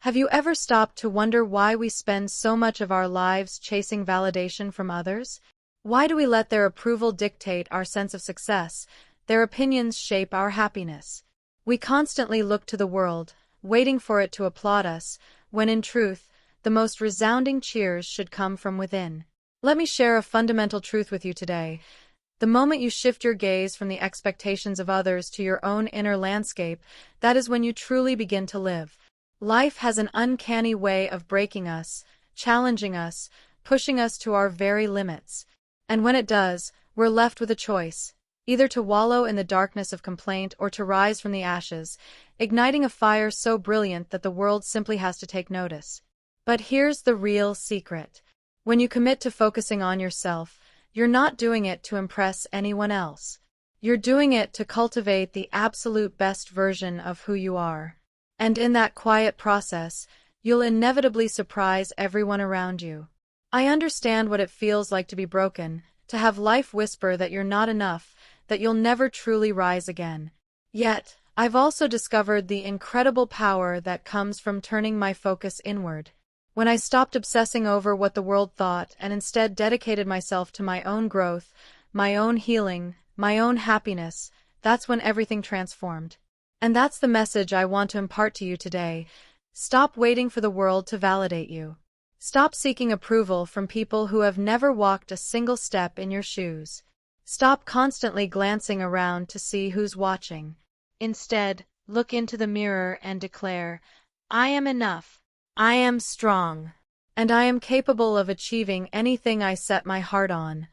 Have you ever stopped to wonder why we spend so much of our lives chasing validation from others? Why do we let their approval dictate our sense of success, their opinions shape our happiness? We constantly look to the world, waiting for it to applaud us, when in truth, the most resounding cheers should come from within. Let me share a fundamental truth with you today. The moment you shift your gaze from the expectations of others to your own inner landscape, that is when you truly begin to live. Life has an uncanny way of breaking us, challenging us, pushing us to our very limits. And when it does, we're left with a choice, either to wallow in the darkness of complaint or to rise from the ashes, igniting a fire so brilliant that the world simply has to take notice. But here's the real secret. When you commit to focusing on yourself, you're not doing it to impress anyone else. You're doing it to cultivate the absolute best version of who you are. And in that quiet process, you'll inevitably surprise everyone around you. I understand what it feels like to be broken, to have life whisper that you're not enough, that you'll never truly rise again. Yet, I've also discovered the incredible power that comes from turning my focus inward. When I stopped obsessing over what the world thought and instead dedicated myself to my own growth, my own healing, my own happiness, that's when everything transformed. And that's the message I want to impart to you today. Stop waiting for the world to validate you. Stop seeking approval from people who have never walked a single step in your shoes. Stop constantly glancing around to see who's watching. Instead, look into the mirror and declare, I am enough. I am strong. And I am capable of achieving anything I set my heart on.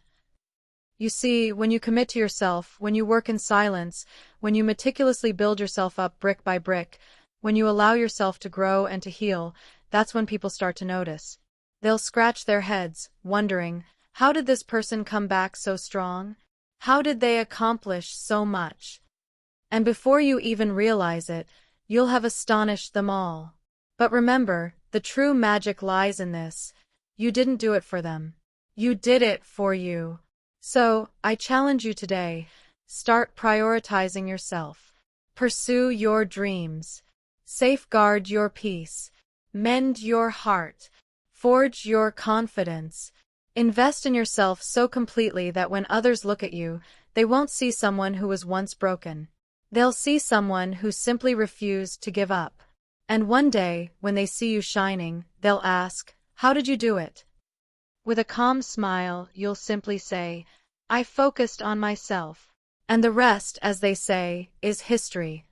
You see, when you commit to yourself, when you work in silence, when you meticulously build yourself up brick by brick, when you allow yourself to grow and to heal, that's when people start to notice. They'll scratch their heads, wondering, how did this person come back so strong? How did they accomplish so much? And before you even realize it, you'll have astonished them all. But remember, the true magic lies in this. You didn't do it for them. You did it for you. So, I challenge you today, start prioritizing yourself. Pursue your dreams. Safeguard your peace. Mend your heart. Forge your confidence. Invest in yourself so completely that when others look at you, they won't see someone who was once broken. They'll see someone who simply refused to give up. And one day, when they see you shining, they'll ask, how did you do it? With a calm smile, you'll simply say, I focused on myself. And the rest, as they say, is history.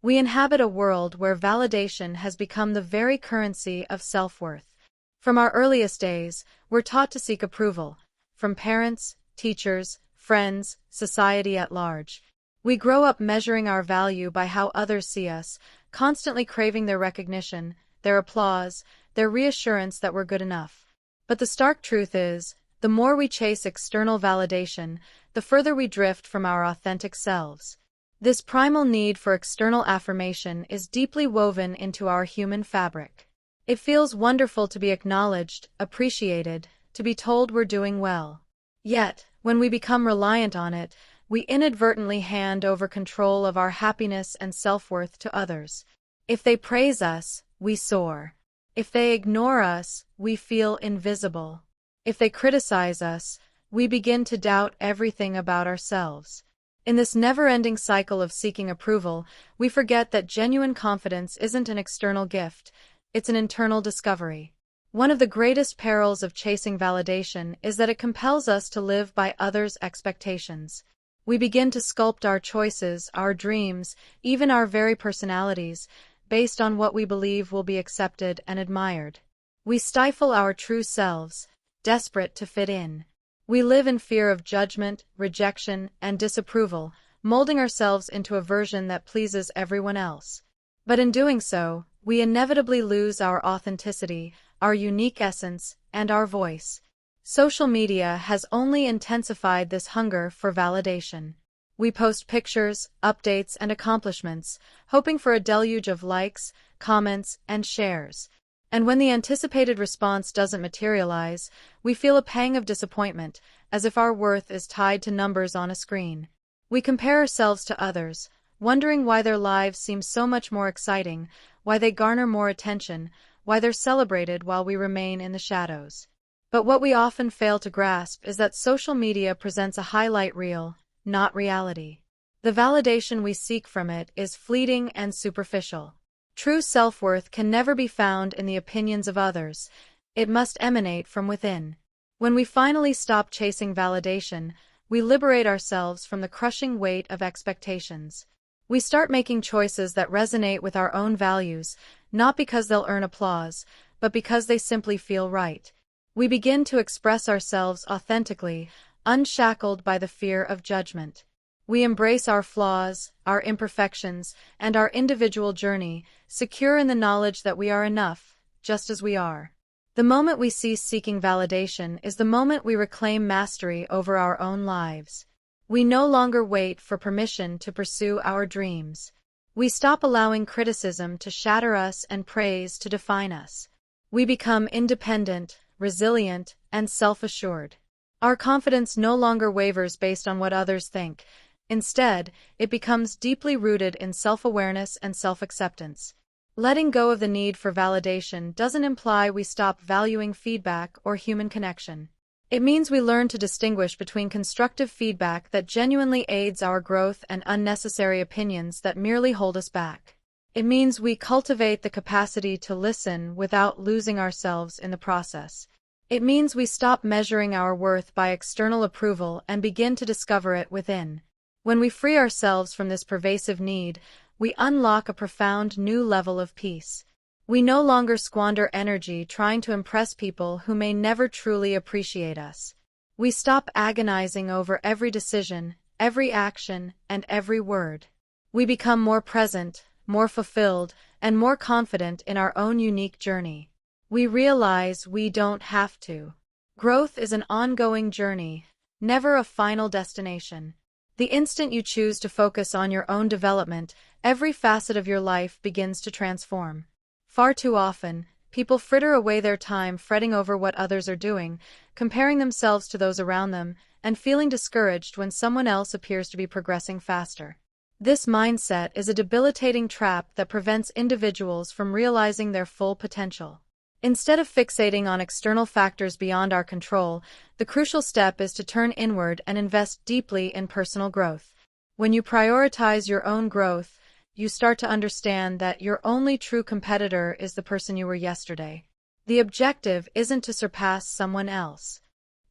We inhabit a world where validation has become the very currency of self-worth. From our earliest days, we're taught to seek approval, from parents, teachers, friends, society at large. We grow up measuring our value by how others see us, constantly craving their recognition, their applause, their reassurance that we're good enough. But the stark truth is, the more we chase external validation, the further we drift from our authentic selves. This primal need for external affirmation is deeply woven into our human fabric. It feels wonderful to be acknowledged, appreciated, to be told we're doing well. Yet, when we become reliant on it, we inadvertently hand over control of our happiness and self-worth to others. If they praise us, we soar. If they ignore us, we feel invisible. If they criticize us, we begin to doubt everything about ourselves. In this never-ending cycle of seeking approval, we forget that genuine confidence isn't an external gift, it's an internal discovery. One of the greatest perils of chasing validation is that it compels us to live by others' expectations. We begin to sculpt our choices, our dreams, even our very personalities, based on what we believe will be accepted and admired. We stifle our true selves, desperate to fit in. We live in fear of judgment, rejection, and disapproval, molding ourselves into a version that pleases everyone else. But in doing so, we inevitably lose our authenticity, our unique essence, and our voice. Social media has only intensified this hunger for validation. We post pictures, updates, and accomplishments, hoping for a deluge of likes, comments, and shares. And when the anticipated response doesn't materialize, we feel a pang of disappointment, as if our worth is tied to numbers on a screen. We compare ourselves to others, wondering why their lives seem so much more exciting, why they garner more attention, why they're celebrated while we remain in the shadows. But what we often fail to grasp is that social media presents a highlight reel, not reality. The validation we seek from it is fleeting and superficial. True self-worth can never be found in the opinions of others. It must emanate from within. When we finally stop chasing validation, we liberate ourselves from the crushing weight of expectations. We start making choices that resonate with our own values, not because they'll earn applause, but because they simply feel right. We begin to express ourselves authentically, unshackled by the fear of judgment. We embrace our flaws, our imperfections, and our individual journey, secure in the knowledge that we are enough, just as we are. The moment we cease seeking validation is the moment we reclaim mastery over our own lives. We no longer wait for permission to pursue our dreams. We stop allowing criticism to shatter us and praise to define us. We become independent, resilient, and self-assured. Our confidence no longer wavers based on what others think. Instead, it becomes deeply rooted in self-awareness and self-acceptance. Letting go of the need for validation doesn't imply we stop valuing feedback or human connection. It means we learn to distinguish between constructive feedback that genuinely aids our growth and unnecessary opinions that merely hold us back. It means we cultivate the capacity to listen without losing ourselves in the process. It means we stop measuring our worth by external approval and begin to discover it within. When we free ourselves from this pervasive need, we unlock a profound new level of peace. We no longer squander energy trying to impress people who may never truly appreciate us. We stop agonizing over every decision, every action, and every word. We become more present, more fulfilled, and more confident in our own unique journey. We realize we don't have to. Growth is an ongoing journey, never a final destination. The instant you choose to focus on your own development, every facet of your life begins to transform. Far too often, people fritter away their time fretting over what others are doing, comparing themselves to those around them, and feeling discouraged when someone else appears to be progressing faster. This mindset is a debilitating trap that prevents individuals from realizing their full potential. Instead of fixating on external factors beyond our control, the crucial step is to turn inward and invest deeply in personal growth. When you prioritize your own growth, you start to understand that your only true competitor is the person you were yesterday. The objective isn't to surpass someone else.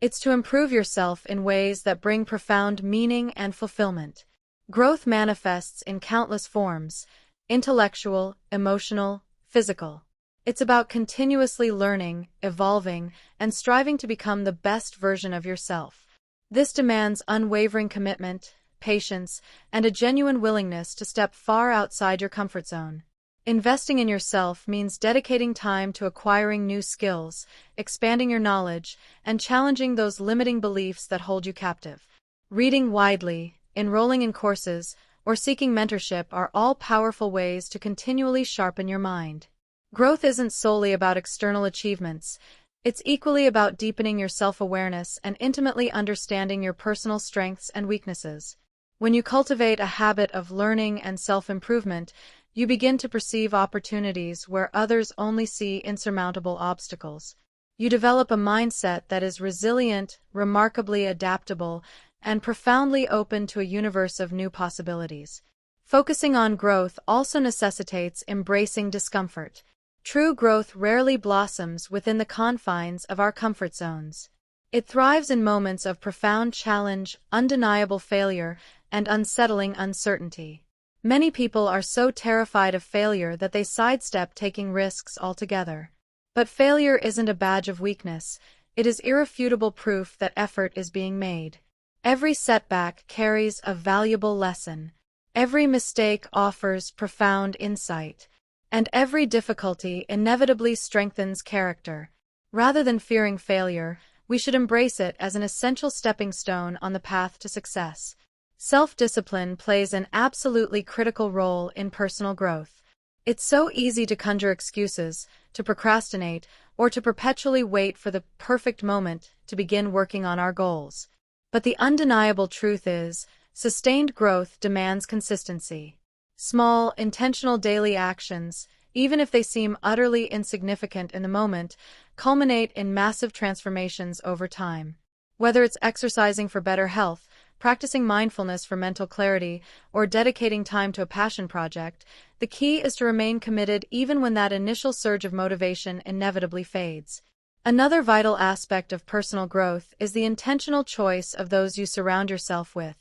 It's to improve yourself in ways that bring profound meaning and fulfillment. Growth manifests in countless forms: intellectual, emotional, physical. It's about continuously learning, evolving, and striving to become the best version of yourself. This demands unwavering commitment, patience, and a genuine willingness to step far outside your comfort zone. Investing in yourself means dedicating time to acquiring new skills, expanding your knowledge, and challenging those limiting beliefs that hold you captive. Reading widely, enrolling in courses, or seeking mentorship are all powerful ways to continually sharpen your mind. Growth isn't solely about external achievements. It's equally about deepening your self-awareness and intimately understanding your personal strengths and weaknesses. When you cultivate a habit of learning and self-improvement, you begin to perceive opportunities where others only see insurmountable obstacles. You develop a mindset that is resilient, remarkably adaptable, and profoundly open to a universe of new possibilities. Focusing on growth also necessitates embracing discomfort. True growth rarely blossoms within the confines of our comfort zones. It thrives in moments of profound challenge, undeniable failure, and unsettling uncertainty. Many people are so terrified of failure that they sidestep taking risks altogether. But failure isn't a badge of weakness. It is irrefutable proof that effort is being made. Every setback carries a valuable lesson. Every mistake offers profound insight. And every difficulty inevitably strengthens character. Rather than fearing failure, we should embrace it as an essential stepping stone on the path to success. Self-discipline plays an absolutely critical role in personal growth. It's so easy to conjure excuses, to procrastinate, or to perpetually wait for the perfect moment to begin working on our goals. But the undeniable truth is, sustained growth demands consistency. Small, intentional daily actions, even if they seem utterly insignificant in the moment, culminate in massive transformations over time. Whether it's exercising for better health, practicing mindfulness for mental clarity, or dedicating time to a passion project, the key is to remain committed even when that initial surge of motivation inevitably fades. Another vital aspect of personal growth is the intentional choice of those you surround yourself with.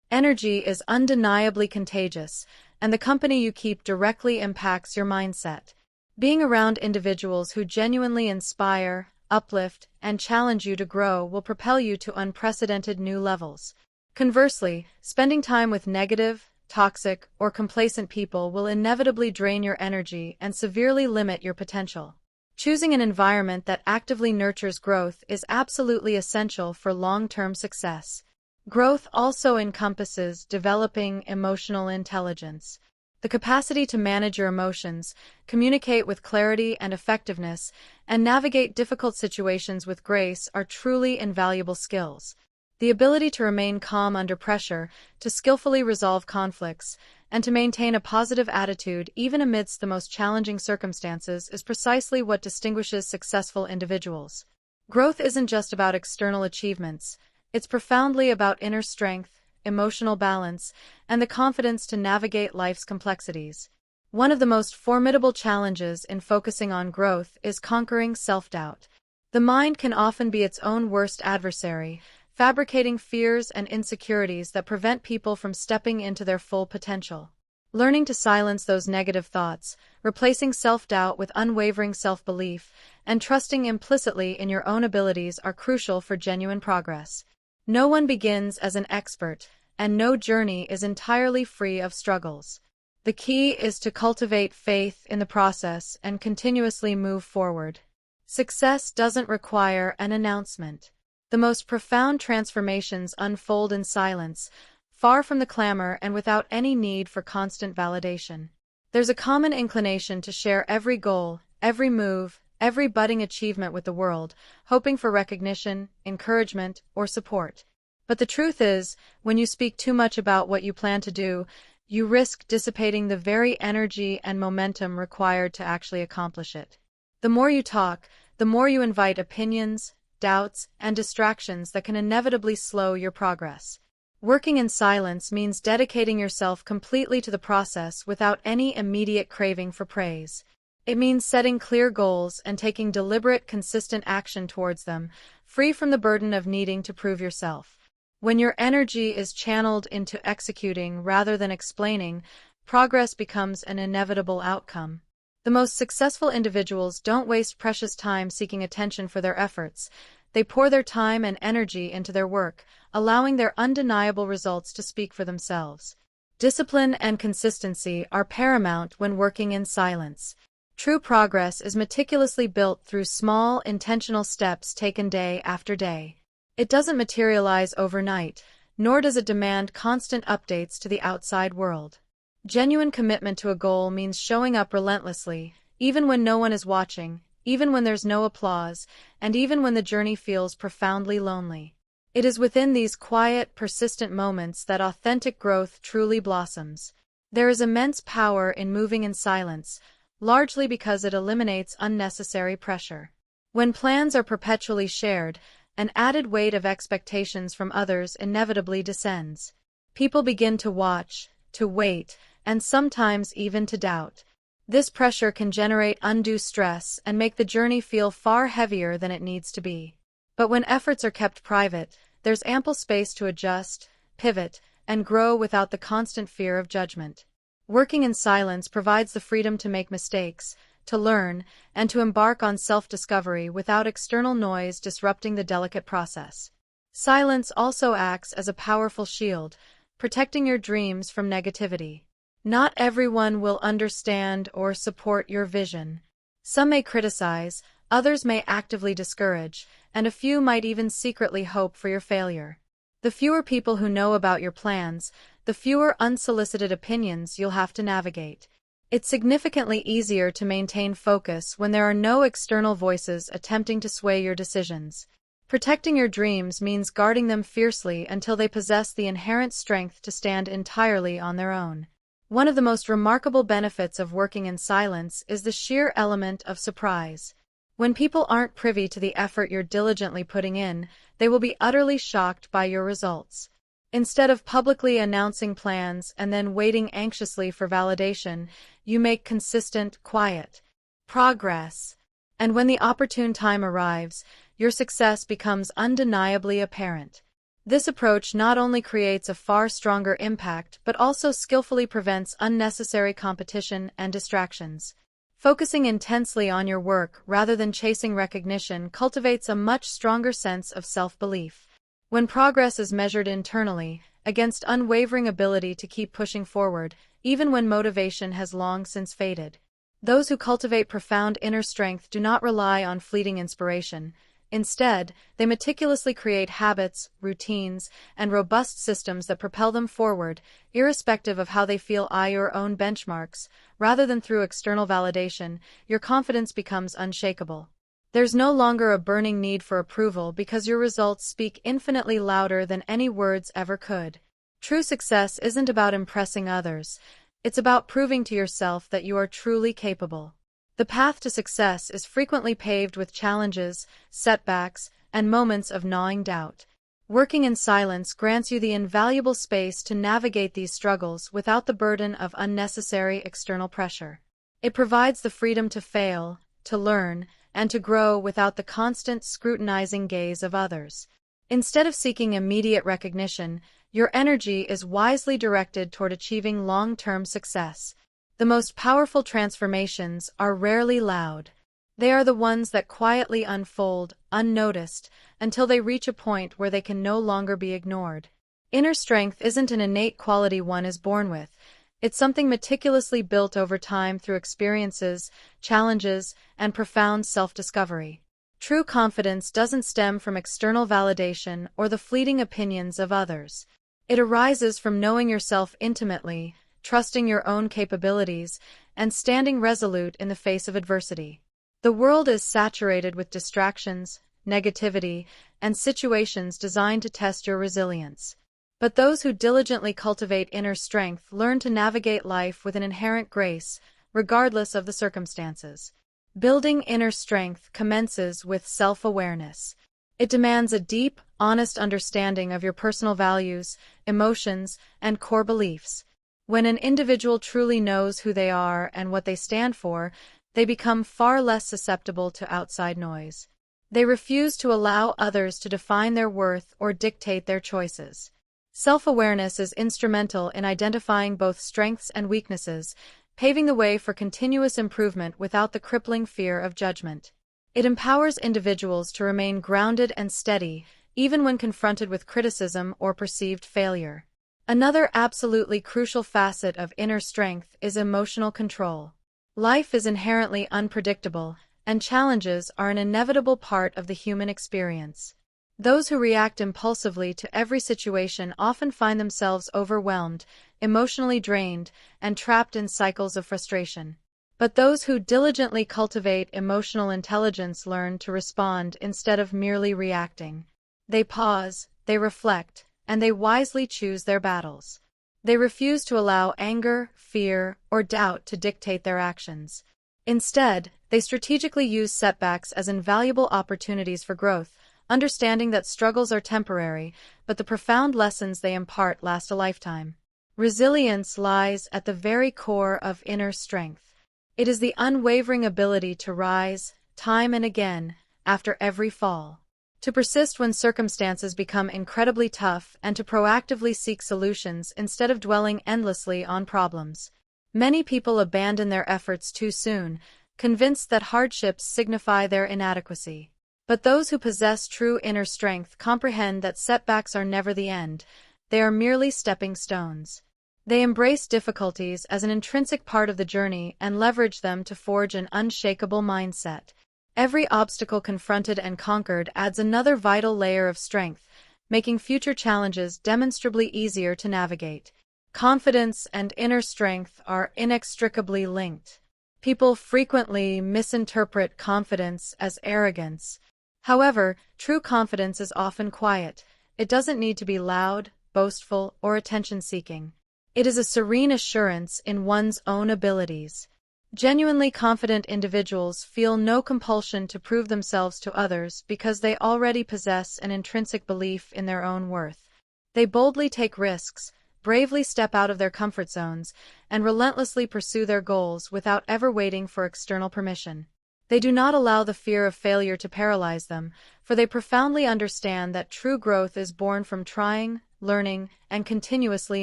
Energy is undeniably contagious, and the company you keep directly impacts your mindset. Being around individuals who genuinely inspire, uplift, and challenge you to grow will propel you to unprecedented new levels. Conversely, spending time with negative, toxic, or complacent people will inevitably drain your energy and severely limit your potential. Choosing an environment that actively nurtures growth is absolutely essential for long-term success. Growth also encompasses developing emotional intelligence. The capacity to manage your emotions, communicate with clarity and effectiveness, and navigate difficult situations with grace are truly invaluable skills. The ability to remain calm under pressure, to skillfully resolve conflicts, and to maintain a positive attitude even amidst the most challenging circumstances is precisely what distinguishes successful individuals. Growth isn't just about external achievements, it's profoundly about inner strength, emotional balance, and the confidence to navigate life's complexities. One of the most formidable challenges in focusing on growth is conquering self-doubt. The mind can often be its own worst adversary, fabricating fears and insecurities that prevent people from stepping into their full potential. Learning to silence those negative thoughts, replacing self-doubt with unwavering self-belief, and trusting implicitly in your own abilities are crucial for genuine progress. No one begins as an expert, and no journey is entirely free of struggles. The key is to cultivate faith in the process and continuously move forward. Success doesn't require an announcement. The most profound transformations unfold in silence, far from the clamor and without any need for constant validation. There's a common inclination to share every goal, every move, every budding achievement with the world, hoping for recognition, encouragement, or support. But the truth is, when you speak too much about what you plan to do, you risk dissipating the very energy and momentum required to actually accomplish it. The more you talk, the more you invite opinions, doubts, and distractions that can inevitably slow your progress. Working in silence means dedicating yourself completely to the process without any immediate craving for praise. It means setting clear goals and taking deliberate, consistent action towards them, free from the burden of needing to prove yourself. When your energy is channeled into executing rather than explaining, progress becomes an inevitable outcome. The most successful individuals don't waste precious time seeking attention for their efforts. They pour their time and energy into their work, allowing their undeniable results to speak for themselves. Discipline and consistency are paramount when working in silence. True progress is meticulously built through small, intentional steps taken day after day. It doesn't materialize overnight, nor does it demand constant updates to the outside world. Genuine commitment to a goal means showing up relentlessly, even when no one is watching, even when there's no applause, and even when the journey feels profoundly lonely. It is within these quiet, persistent moments that authentic growth truly blossoms. There is immense power in moving in silence, largely because it eliminates unnecessary pressure. When plans are perpetually shared, an added weight of expectations from others inevitably descends. People begin to watch, to wait, and sometimes even to doubt. This pressure can generate undue stress and make the journey feel far heavier than it needs to be. But when efforts are kept private, there's ample space to adjust, pivot, and grow without the constant fear of judgment. Working in silence provides the freedom to make mistakes, to learn, and to embark on self-discovery without external noise disrupting the delicate process. Silence also acts as a powerful shield, protecting your dreams from negativity. Not everyone will understand or support your vision. Some may criticize, others may actively discourage, and a few might even secretly hope for your failure. The fewer people who know about your plans, the fewer unsolicited opinions you'll have to navigate. It's significantly easier to maintain focus when there are no external voices attempting to sway your decisions. Protecting your dreams means guarding them fiercely until they possess the inherent strength to stand entirely on their own. One of the most remarkable benefits of working in silence is the sheer element of surprise. When people aren't privy to the effort you're diligently putting in, they will be utterly shocked by your results. Instead of publicly announcing plans and then waiting anxiously for validation, you make consistent, quiet progress. And when the opportune time arrives, your success becomes undeniably apparent. This approach not only creates a far stronger impact but also skillfully prevents unnecessary competition and distractions. Focusing intensely on your work rather than chasing recognition cultivates a much stronger sense of self-belief. When progress is measured internally, against unwavering ability to keep pushing forward, even when motivation has long since faded. Those who cultivate profound inner strength do not rely on fleeting inspiration. Instead, they meticulously create habits, routines, and robust systems that propel them forward, irrespective of how they feel. Your own benchmarks, rather than through external validation, your confidence becomes unshakable. There's no longer a burning need for approval because your results speak infinitely louder than any words ever could. True success isn't about impressing others. It's about proving to yourself that you are truly capable. The path to success is frequently paved with challenges, setbacks, and moments of gnawing doubt. Working in silence grants you the invaluable space to navigate these struggles without the burden of unnecessary external pressure. It provides the freedom to fail, to learn, and to grow without the constant scrutinizing gaze of others. Instead of seeking immediate recognition, your energy is wisely directed toward achieving long-term success. The most powerful transformations are rarely loud. They are the ones that quietly unfold, unnoticed, until they reach a point where they can no longer be ignored. Inner strength isn't an innate quality one is born with. It's something meticulously built over time through experiences, challenges, and profound self-discovery. True confidence doesn't stem from external validation or the fleeting opinions of others. It arises from knowing yourself intimately, trusting your own capabilities, and standing resolute in the face of adversity. The world is saturated with distractions, negativity, and situations designed to test your resilience. But those who diligently cultivate inner strength learn to navigate life with an inherent grace, regardless of the circumstances. Building inner strength commences with self-awareness. It demands a deep, honest understanding of your personal values, emotions, and core beliefs. When an individual truly knows who they are and what they stand for, they become far less susceptible to outside noise. They refuse to allow others to define their worth or dictate their choices. Self-awareness is instrumental in identifying both strengths and weaknesses, paving the way for continuous improvement without the crippling fear of judgment. It empowers individuals to remain grounded and steady, even when confronted with criticism or perceived failure. Another absolutely crucial facet of inner strength is emotional control. Life is inherently unpredictable, and challenges are an inevitable part of the human experience. Those who react impulsively to every situation often find themselves overwhelmed, emotionally drained, and trapped in cycles of frustration. But those who diligently cultivate emotional intelligence learn to respond instead of merely reacting. They pause, they reflect, and they wisely choose their battles. They refuse to allow anger, fear, or doubt to dictate their actions. Instead, they strategically use setbacks as invaluable opportunities for growth, understanding that struggles are temporary, but the profound lessons they impart last a lifetime. Resilience lies at the very core of inner strength. It is the unwavering ability to rise, time and again, after every fall. To persist when circumstances become incredibly tough and to proactively seek solutions instead of dwelling endlessly on problems. Many people abandon their efforts too soon, convinced that hardships signify their inadequacy. But those who possess true inner strength comprehend that setbacks are never the end, they are merely stepping stones. They embrace difficulties as an intrinsic part of the journey and leverage them to forge an unshakable mindset. Every obstacle confronted and conquered adds another vital layer of strength, making future challenges demonstrably easier to navigate. Confidence and inner strength are inextricably linked. People frequently misinterpret confidence as arrogance. However, true confidence is often quiet. It doesn't need to be loud, boastful, or attention-seeking. It is a serene assurance in one's own abilities. Genuinely confident individuals feel no compulsion to prove themselves to others because they already possess an intrinsic belief in their own worth. They boldly take risks, bravely step out of their comfort zones, and relentlessly pursue their goals without ever waiting for external permission. They do not allow the fear of failure to paralyze them, for they profoundly understand that true growth is born from trying, learning, and continuously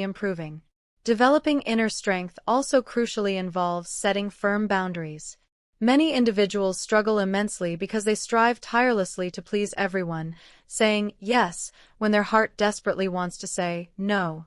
improving. Developing inner strength also crucially involves setting firm boundaries. Many individuals struggle immensely because they strive tirelessly to please everyone, saying yes when their heart desperately wants to say no.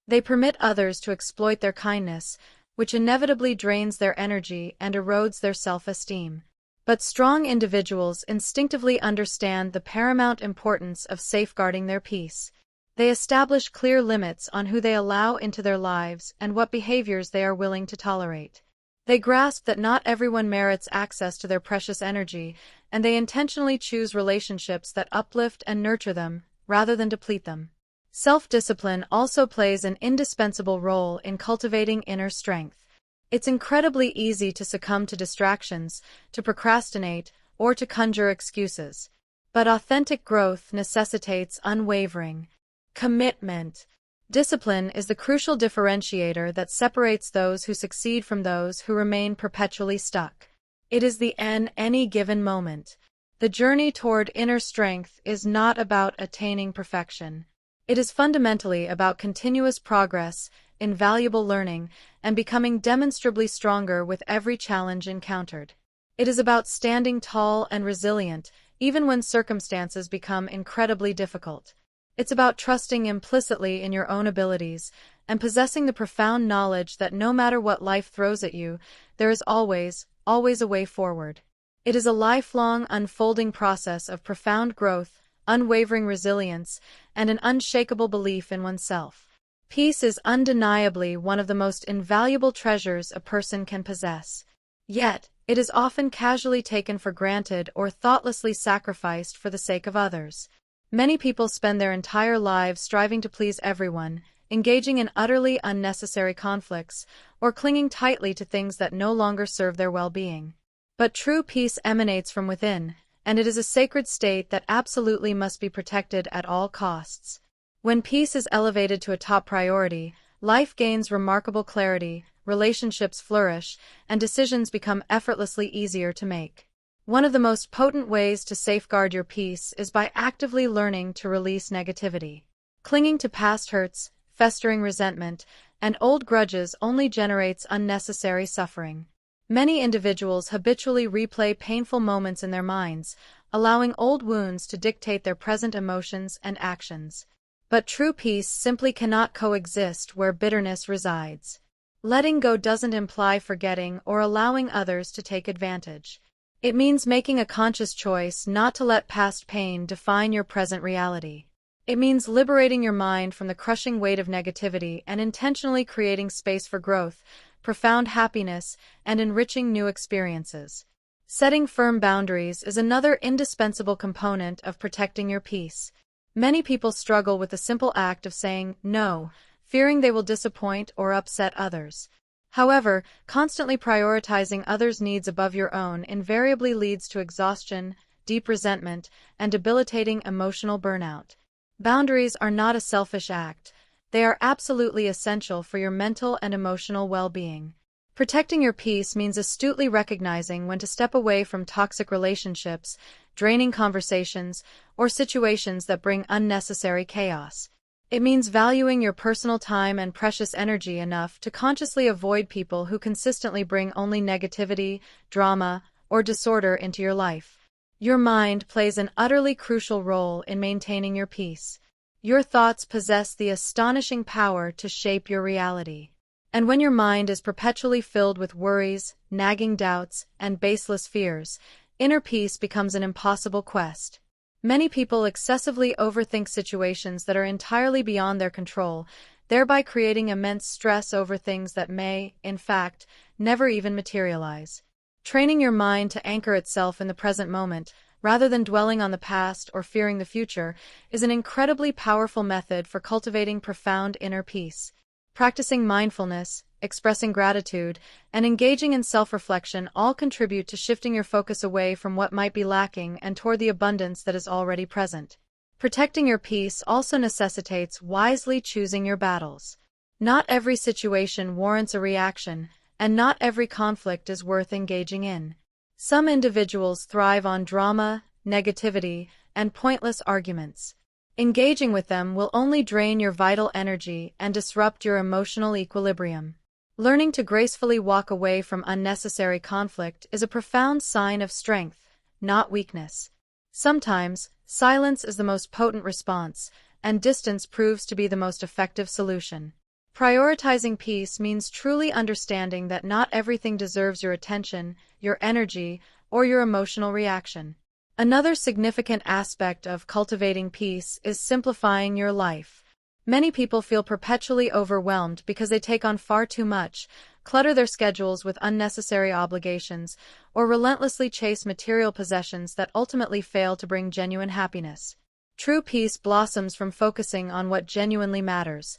They permit others to exploit their kindness, which inevitably drains their energy and erodes their self-esteem. But strong individuals instinctively understand the paramount importance of safeguarding their peace. They establish clear limits on who they allow into their lives and what behaviors they are willing to tolerate. They grasp that not everyone merits access to their precious energy, and they intentionally choose relationships that uplift and nurture them, rather than deplete them. Self-discipline also plays an indispensable role in cultivating inner strength. It's incredibly easy to succumb to distractions, to procrastinate, or to conjure excuses. But authentic growth necessitates unwavering commitment. Discipline is the crucial differentiator that separates those who succeed from those who remain perpetually stuck. It is the any given moment. The journey toward inner strength is not about attaining perfection. It is fundamentally about continuous progress, invaluable learning, and becoming demonstrably stronger with every challenge encountered. It is about standing tall and resilient, even when circumstances become incredibly difficult. It's about trusting implicitly in your own abilities and possessing the profound knowledge that no matter what life throws at you, there is always a way forward. It is a lifelong, unfolding process of profound growth, unwavering resilience, and an unshakable belief in oneself. Peace is undeniably one of the most invaluable treasures a person can possess. Yet, it is often casually taken for granted or thoughtlessly sacrificed for the sake of others. Many people spend their entire lives striving to please everyone, engaging in utterly unnecessary conflicts, or clinging tightly to things that no longer serve their well-being. But true peace emanates from within, and it is a sacred state that absolutely must be protected at all costs. When peace is elevated to a top priority, life gains remarkable clarity, relationships flourish, and decisions become effortlessly easier to make. One of the most potent ways to safeguard your peace is by actively learning to release negativity. Clinging to past hurts, festering resentment, and old grudges only generates unnecessary suffering. Many individuals habitually replay painful moments in their minds, allowing old wounds to dictate their present emotions and actions. But true peace simply cannot coexist where bitterness resides. Letting go doesn't imply forgetting or allowing others to take advantage. It means making a conscious choice not to let past pain define your present reality. It means liberating your mind from the crushing weight of negativity and intentionally creating space for growth, profound happiness, and enriching new experiences. Setting firm boundaries is another indispensable component of protecting your peace. Many people struggle with the simple act of saying no, fearing they will disappoint or upset others. However, constantly prioritizing others' needs above your own invariably leads to exhaustion, deep resentment, and debilitating emotional burnout. Boundaries are not a selfish act. They are absolutely essential for your mental and emotional well-being. Protecting your peace means astutely recognizing when to step away from toxic relationships, draining conversations, or situations that bring unnecessary chaos. It means valuing your personal time and precious energy enough to consciously avoid people who consistently bring only negativity, drama, or disorder into your life. Your mind plays an utterly crucial role in maintaining your peace. Your thoughts possess the astonishing power to shape your reality. And when your mind is perpetually filled with worries, nagging doubts, and baseless fears, inner peace becomes an impossible quest. Many people excessively overthink situations that are entirely beyond their control, thereby creating immense stress over things that may, in fact, never even materialize. Training your mind to anchor itself in the present moment, rather than dwelling on the past or fearing the future, is an incredibly powerful method for cultivating profound inner peace. Practicing mindfulness, expressing gratitude, and engaging in self-reflection all contribute to shifting your focus away from what might be lacking and toward the abundance that is already present. Protecting your peace also necessitates wisely choosing your battles. Not every situation warrants a reaction, and not every conflict is worth engaging in. Some individuals thrive on drama, negativity, and pointless arguments. Engaging with them will only drain your vital energy and disrupt your emotional equilibrium. Learning to gracefully walk away from unnecessary conflict is a profound sign of strength, not weakness. Sometimes, silence is the most potent response, and distance proves to be the most effective solution. Prioritizing peace means truly understanding that not everything deserves your attention, your energy, or your emotional reaction. Another significant aspect of cultivating peace is simplifying your life. Many people feel perpetually overwhelmed because they take on far too much, clutter their schedules with unnecessary obligations, or relentlessly chase material possessions that ultimately fail to bring genuine happiness. True peace blossoms from focusing on what genuinely matters: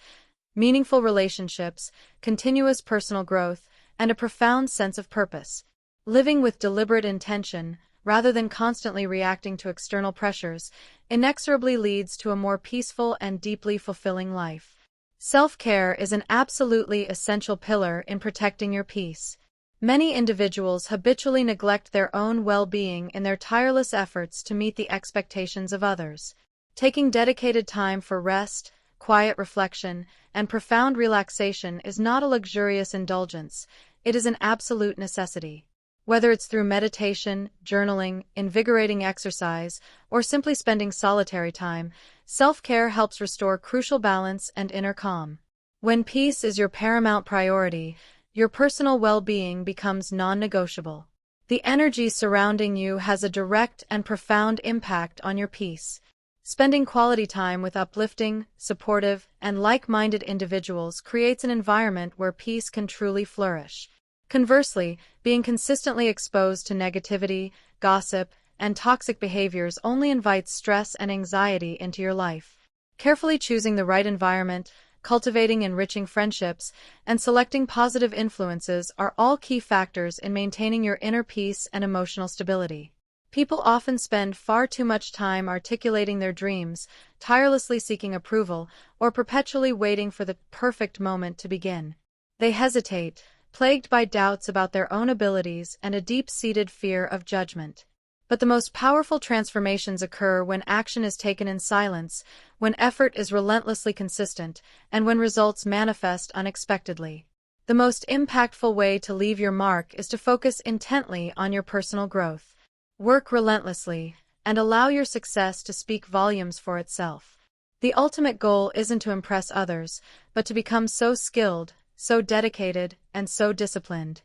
meaningful relationships, continuous personal growth, and a profound sense of purpose. Living with deliberate intention, rather than constantly reacting to external pressures, inexorably leads to a more peaceful and deeply fulfilling life. Self-care is an absolutely essential pillar in protecting your peace. Many individuals habitually neglect their own well-being in their tireless efforts to meet the expectations of others. Taking dedicated time for rest, quiet reflection, and profound relaxation is not a luxurious indulgence, it is an absolute necessity. Whether it's through meditation, journaling, invigorating exercise, or simply spending solitary time, self-care helps restore crucial balance and inner calm. When peace is your paramount priority, your personal well-being becomes non-negotiable. The energy surrounding you has a direct and profound impact on your peace. Spending quality time with uplifting, supportive, and like-minded individuals creates an environment where peace can truly flourish. Conversely, being consistently exposed to negativity, gossip, and toxic behaviors only invites stress and anxiety into your life. Carefully choosing the right environment, cultivating enriching friendships, and selecting positive influences are all key factors in maintaining your inner peace and emotional stability. People often spend far too much time articulating their dreams, tirelessly seeking approval, or perpetually waiting for the perfect moment to begin. They hesitate, plagued by doubts about their own abilities and a deep-seated fear of judgment. But the most powerful transformations occur when action is taken in silence, when effort is relentlessly consistent, and when results manifest unexpectedly. The most impactful way to leave your mark is to focus intently on your personal growth. Work relentlessly, and allow your success to speak volumes for itself. The ultimate goal isn't to impress others, but to become so skilled, so dedicated, and so disciplined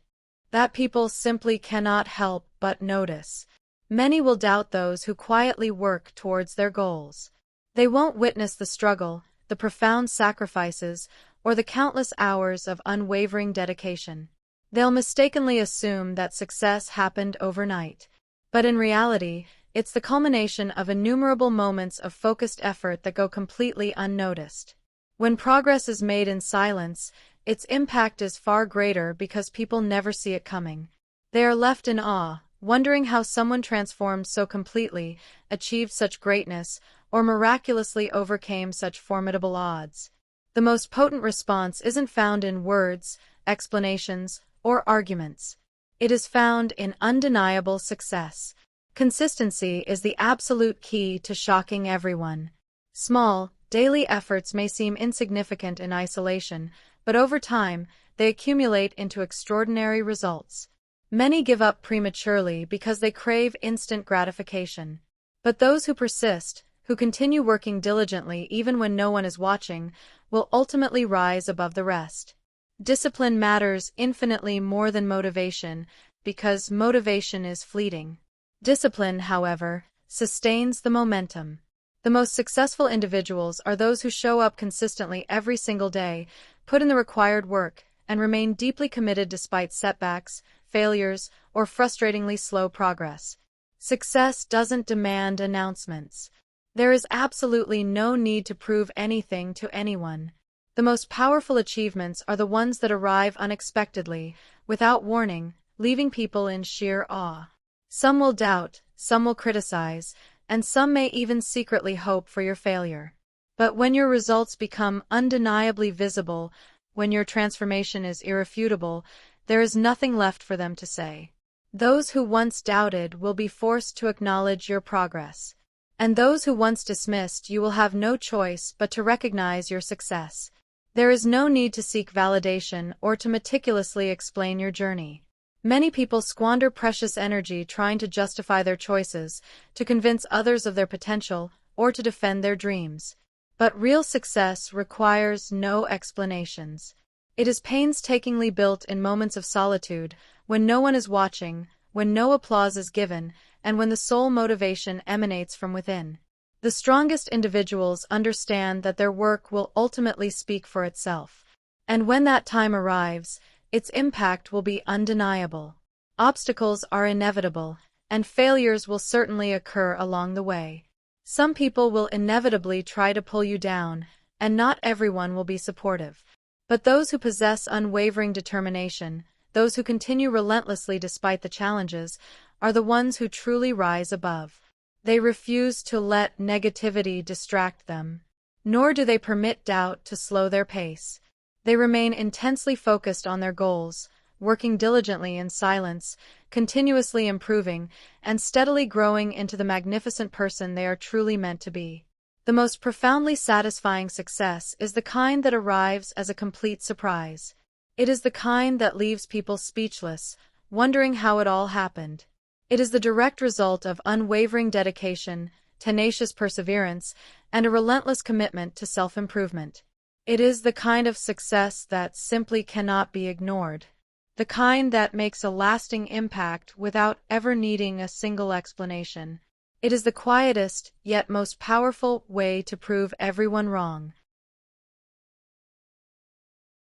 that people simply cannot help but notice. Many will doubt those who quietly work towards their goals. They won't witness the struggle, the profound sacrifices, or the countless hours of unwavering dedication. They'll mistakenly assume that success happened overnight. But in reality, it's the culmination of innumerable moments of focused effort that go completely unnoticed. When progress is made in silence, its impact is far greater because people never see it coming. They are left in awe, wondering how someone transformed so completely, achieved such greatness, or miraculously overcame such formidable odds. The most potent response isn't found in words, explanations, or arguments. It is found in undeniable success. Consistency is the absolute key to shocking everyone. Small, daily efforts may seem insignificant in isolation, but over time, they accumulate into extraordinary results. Many give up prematurely because they crave instant gratification. But those who persist, who continue working diligently even when no one is watching, will ultimately rise above the rest. Discipline matters infinitely more than motivation, because motivation is fleeting. Discipline, however, sustains the momentum. The most successful individuals are those who show up consistently every single day, put in the required work, and remain deeply committed despite setbacks, failures, or frustratingly slow progress. Success doesn't demand announcements. There is absolutely no need to prove anything to anyone. The most powerful achievements are the ones that arrive unexpectedly, without warning, leaving people in sheer awe. Some will doubt, some will criticize, and some may even secretly hope for your failure. But when your results become undeniably visible, when your transformation is irrefutable, there is nothing left for them to say. Those who once doubted will be forced to acknowledge your progress. And those who once dismissed you will have no choice but to recognize your success. There is no need to seek validation or to meticulously explain your journey. Many people squander precious energy trying to justify their choices, to convince others of their potential, or to defend their dreams. But real success requires no explanations. It is painstakingly built in moments of solitude, when no one is watching, when no applause is given, and when the sole motivation emanates from within. The strongest individuals understand that their work will ultimately speak for itself. And when that time arrives, its impact will be undeniable. Obstacles are inevitable, and failures will certainly occur along the way. Some people will inevitably try to pull you down, and not everyone will be supportive. But those who possess unwavering determination, those who continue relentlessly despite the challenges, are the ones who truly rise above. They refuse to let negativity distract them, nor do they permit doubt to slow their pace. They remain intensely focused on their goals, working diligently in silence, continuously improving, and steadily growing into the magnificent person they are truly meant to be. The most profoundly satisfying success is the kind that arrives as a complete surprise. It is the kind that leaves people speechless, wondering how it all happened. It is the direct result of unwavering dedication, tenacious perseverance, and a relentless commitment to self-improvement. It is the kind of success that simply cannot be ignored. The kind that makes a lasting impact without ever needing a single explanation. It is the quietest, yet most powerful, way to prove everyone wrong.